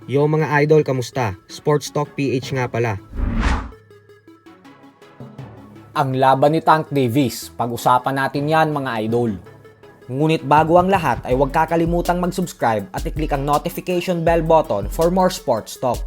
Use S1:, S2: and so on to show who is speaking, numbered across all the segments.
S1: Yo mga idol, kamusta? Sports Talk PH nga pala.
S2: Ang laban ni Tank Davis, pag-usapan natin yan mga idol. Ngunit bago ang lahat ay huwag kakalimutang mag-subscribe at i-click ang notification bell button for more sports talk.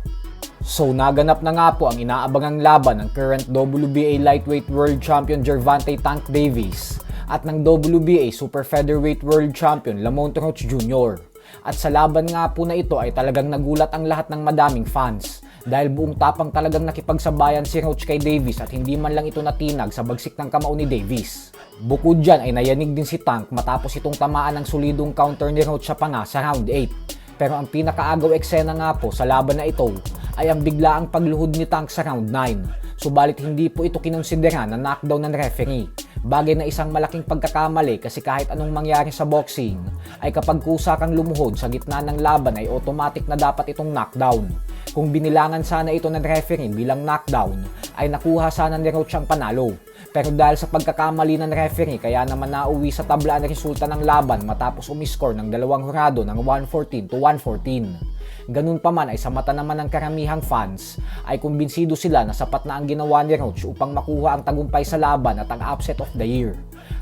S2: So naganap na nga po ang inaabangang laban ng current WBA Lightweight World Champion Gervonta Tank Davis at ng WBA Super Featherweight World Champion Lamont Roach Jr. At sa laban nga po na ito ay talagang nagulat ang lahat ng madaming fans dahil buong tapang talagang nakipagsabayan si Roach kay Davis at hindi man lang ito natinag sa bagsik ng kamao ni Davis. Bukod dyan ay nayanig din si Tank matapos itong tamaan ng solidong counter ni Roach sa panga sa round 8. Pero ang pinakaagaw eksena nga po sa laban na ito ay ang biglaang pagluhod ni Tank sa round 9. Subalit hindi po ito kinonsidera na knockdown ng referee. Bagay na isang malaking pagkakamali kasi kahit anong mangyari sa boxing ay kapag kusa kang lumuhod sa gitna ng laban ay automatic na dapat itong knockdown. Kung binilangan sana ito ng referee bilang knockdown ay nakuha sana ni Roach ang panalo. Pero dahil sa pagkakamali ng referee kaya naman nauwi sa tabla ang resulta ng laban matapos umiscore ng dalawang hurado ng 114 to 114. Ganun pa man ay sa mata naman ng karamihang fans ay kumbinsido sila na sapat na ang ginawa ni Roach upang makuha ang tagumpay sa laban at ang upset of the year.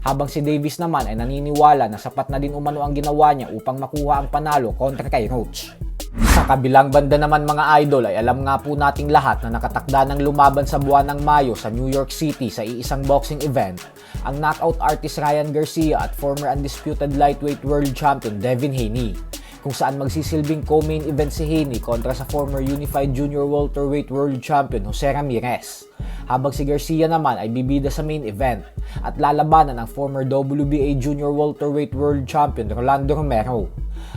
S2: Habang si Davis naman ay naniniwala na sapat na din umano ang ginawa niya upang makuha ang panalo kontra kay Roach. Sa kabilang banda naman mga idol ay alam nga po nating lahat na nakatakda ng lumaban sa buwan ng Mayo sa New York City sa iisang boxing event ang knockout artist Ryan Garcia at former undisputed lightweight world champion Devin Haney, kung saan magsisilbing co-main event si Haney kontra sa former unified junior welterweight world champion Jose Ramirez. Habang si Garcia naman ay bibida sa main event at lalabanan ang former WBA junior welterweight world champion Rolando Romero.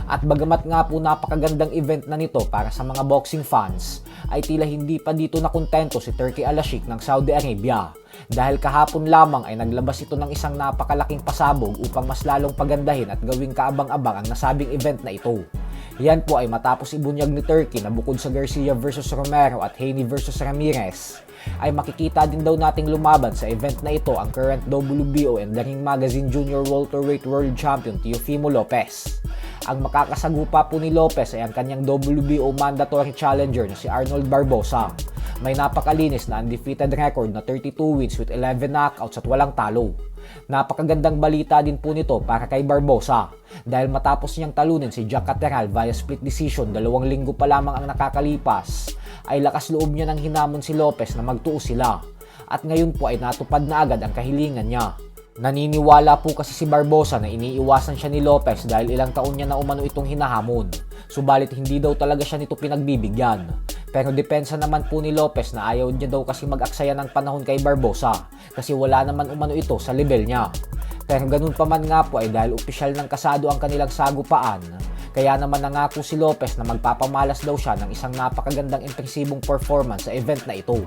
S2: At bagamat nga po napakagandang event na nito para sa mga boxing fans, ay tila hindi pa dito nakontento si Turki Al-Sheikh ng Saudi Arabia dahil kahapon lamang ay naglabas ito ng isang napakalaking pasabog upang mas lalong pagandahin at gawing kaabang-abang ang nasabing event na ito. Yan po ay matapos ibunyag ni Turki na bukod sa Garcia vs Romero at Haney vs Ramirez, ay makikita din daw nating lumaban sa event na ito ang current WBO and The Ring Magazine Junior Welterweight World Champion Teofimo Lopez. Ang makakasagupa po ni Lopez ay ang kanyang WBO mandatory challenger na si Arnold Barboza. May napakalinis na undefeated record na 32 wins with 11 knockouts at walang talo. Napakagandang balita din po nito para kay Barboza dahil matapos niyang talunin si Jack Catterall via split decision 2 linggo pa lamang ang nakakalipas, ay lakas loob niya nang hinamon si Lopez na magtuo sila at ngayon po ay natupad na agad ang kahilingan niya. Naniniwala po kasi si Barboza na iniiwasan siya ni Lopez dahil ilang taon niya na umano itong hinahamon. Subalit hindi daw talaga siya nito pinagbibigyan. Pero depensa naman po ni Lopez na ayaw niya daw kasi mag-aksaya ng panahon kay Barboza kasi wala naman umano ito sa level niya. Pero ganun pa man nga po ay dahil opisyal ng kasado ang kanilang sagupaan, kaya naman nangako si Lopez na magpapamalas daw siya ng isang napakagandang impresibong performance sa event na ito,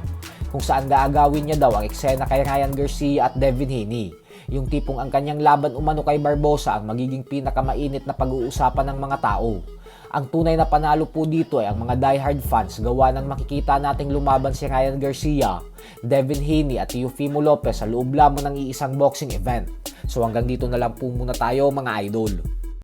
S2: kung saan gaagawin niya daw ang eksena kay Ryan Garcia at Devin Haney. Yung tipong ang kanyang laban umano kay Barboza ang magiging pinakamainit na pag-uusapan ng mga tao. Ang tunay na panalo po dito ay ang mga diehard fans gawa ng makikita nating lumaban si Ryan Garcia, Devin Haney at Teofimo Lopez sa loob lamang ng iisang boxing event. So hanggang dito na lang po muna tayo mga idol.